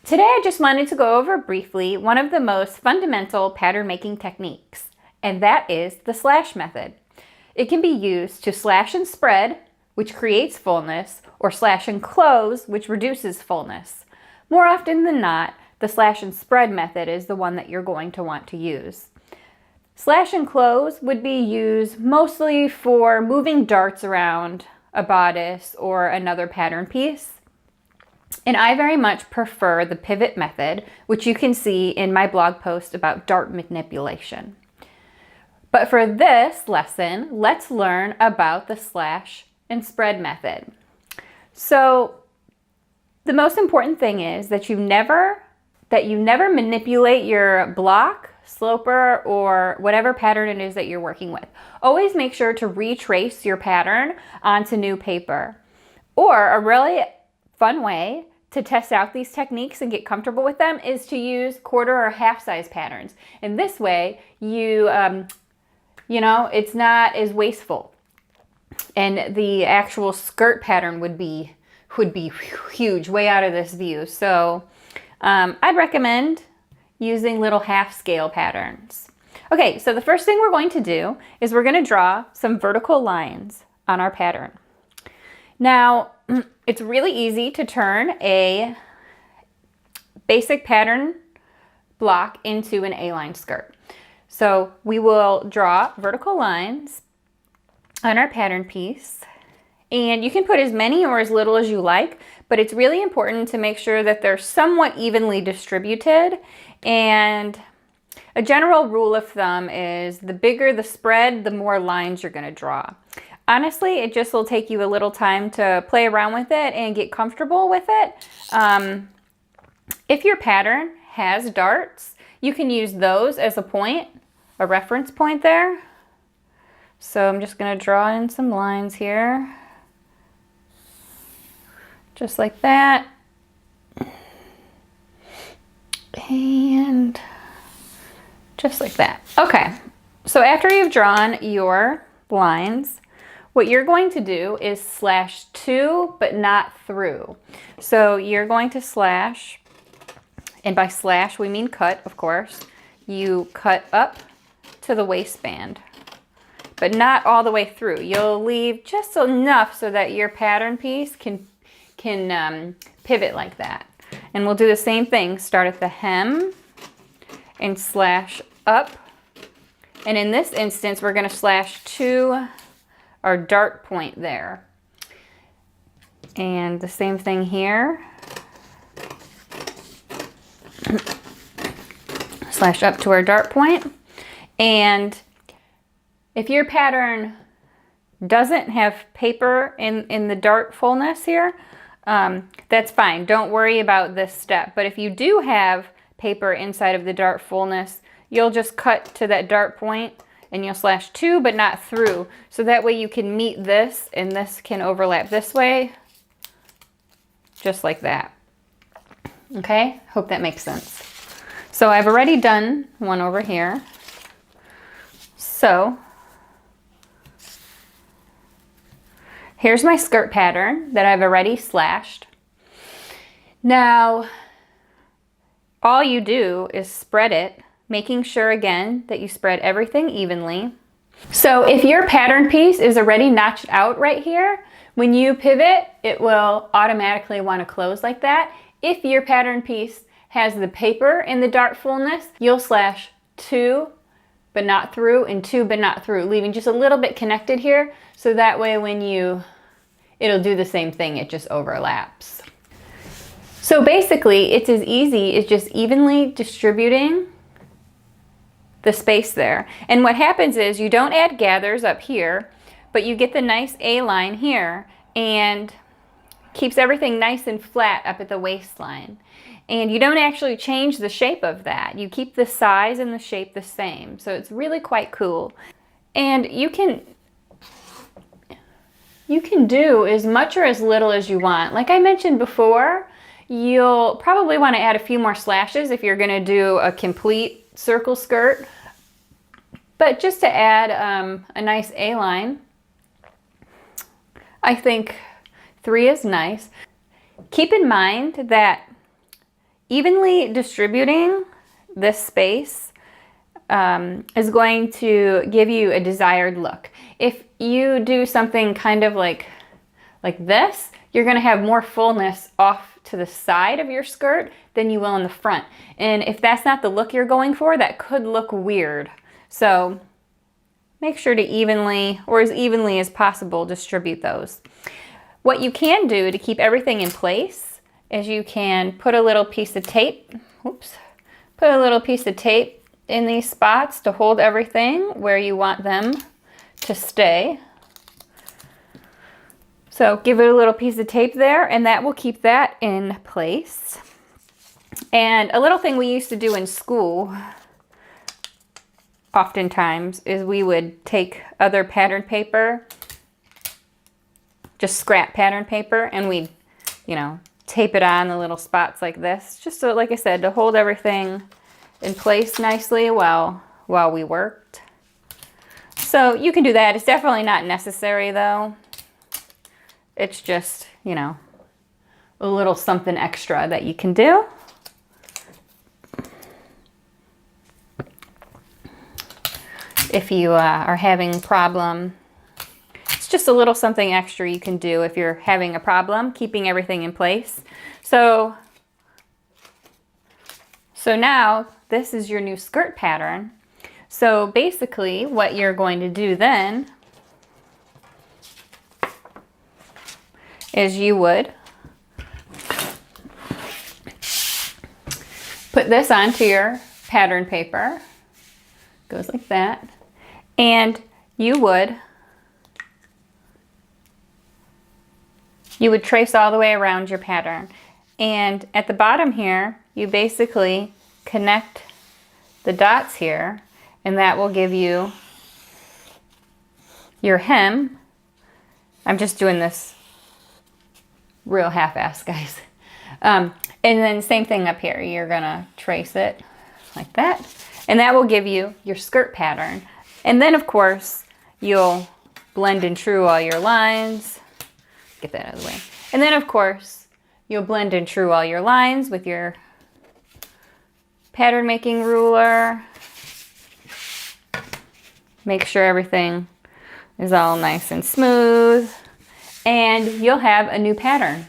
Today I just wanted to go over briefly one of the most fundamental pattern making techniques, and that is the slash method. It can be used to slash and spread, which creates fullness, or slash and close, which reduces fullness. More often than not, the slash and spread method is the one that you're going to want to use. Slash and close would be used mostly for moving darts around a bodice or another pattern piece. And I very much prefer the pivot method, which you can see in my blog post about dart manipulation. But for this lesson, let's learn about the slash and spread method. So the most important thing is that you never manipulate your block, sloper, or whatever pattern it is that you're working with. Always make sure to retrace your pattern onto new paper. Or a really fun way to test out these techniques and get comfortable with them is to use quarter or half size patterns. And this way, it's not as wasteful. And the actual skirt pattern would be huge, way out of this view. So I'd recommend using little half scale patterns. Okay, so the first thing we're going to do is we're going to draw some vertical lines on our pattern. Now, it's really easy to turn a basic pattern block into an A-line skirt. So we will draw vertical lines on our pattern piece, and you can put as many or as little as you like, but it's really important to make sure that they're somewhat evenly distributed. And a general rule of thumb is the bigger the spread, the more lines you're going to draw. Honestly, it just will take you a little time to play around with it and get comfortable with it. If your pattern has darts, you can use those as a reference point there. So I'm just going to draw in some lines here, just like that. And just like that. Okay, so after you've drawn your lines, what you're going to do is slash to, but not through. So you're going to slash, and by slash we mean cut, of course. You cut up to the waistband, but not all the way through. You'll leave just enough so that your pattern piece can pivot like that. And we'll do the same thing. Start at the hem and slash up. And in this instance, we're going to slash to our dart point there. And the same thing here. Slash up to our dart point. And if your pattern doesn't have paper in the dart fullness here, that's fine. Don't worry about this step. But if you do have paper inside of the dart fullness, you'll just cut to that dart point and you'll slash to, but not through. So that way you can meet this and this can overlap this way, just like that. Okay, hope that makes sense. So I've already done one over here. So here's my skirt pattern that I've already slashed. Now, all you do is spread it, making sure again that you spread everything evenly. So if your pattern piece is already notched out right here, when you pivot, it will automatically want to close like that. If your pattern piece has the paper in the dart fullness, you'll slash to, but not through, and to, but not through, leaving just a little bit connected here. So that way it'll do the same thing, it just overlaps. So basically, it's as easy as just evenly distributing the space there. And what happens is you don't add gathers up here, but you get the nice A-line here and keeps everything nice and flat up at the waistline. And you don't actually change the shape of that. You keep the size and the shape the same. So it's really quite cool. And you can do as much or as little as you want. Like I mentioned before, you'll probably want to add a few more slashes if you're going to do a complete circle skirt. But just to add a nice A-line, I think 3 is nice. Keep in mind that evenly distributing this space is going to give you a desired look. If you do something kind of like this, you're going to have more fullness off to the side of your skirt than you will in the front. And if that's not the look you're going for, that could look weird. So make sure to evenly, or as evenly as possible, distribute those. What you can do to keep everything in place is you can put a little piece of tape, put a little piece of tape in these spots to hold everything where you want them to stay. So give it a little piece of tape there, and that will keep that in place. And a little thing we used to do in school oftentimes is we would take other pattern paper, just scrap pattern paper, and we'd, tape it on the little spots like this, just so, like I said, to hold everything in place nicely while we worked. So you can do that. It's definitely not necessary though. It's just, a little something extra that you can do. If you are having a problem, it's just a little something extra you can do if you're having a problem keeping everything in place. So now this is your new skirt pattern. So basically what you're going to do then is you would put this onto your pattern paper. Goes like that. And you would trace all the way around your pattern. And at the bottom here, you basically connect the dots here, and that will give you your hem. I'm just doing this real half-assed, guys. And then same thing up here. You're gonna trace it like that, and that will give you your skirt pattern. And then of course you'll blend and true all your lines. Get that out of the way. And then of course you'll blend and true all your lines with your pattern making ruler. Make sure everything is all nice and smooth, and you'll have a new pattern.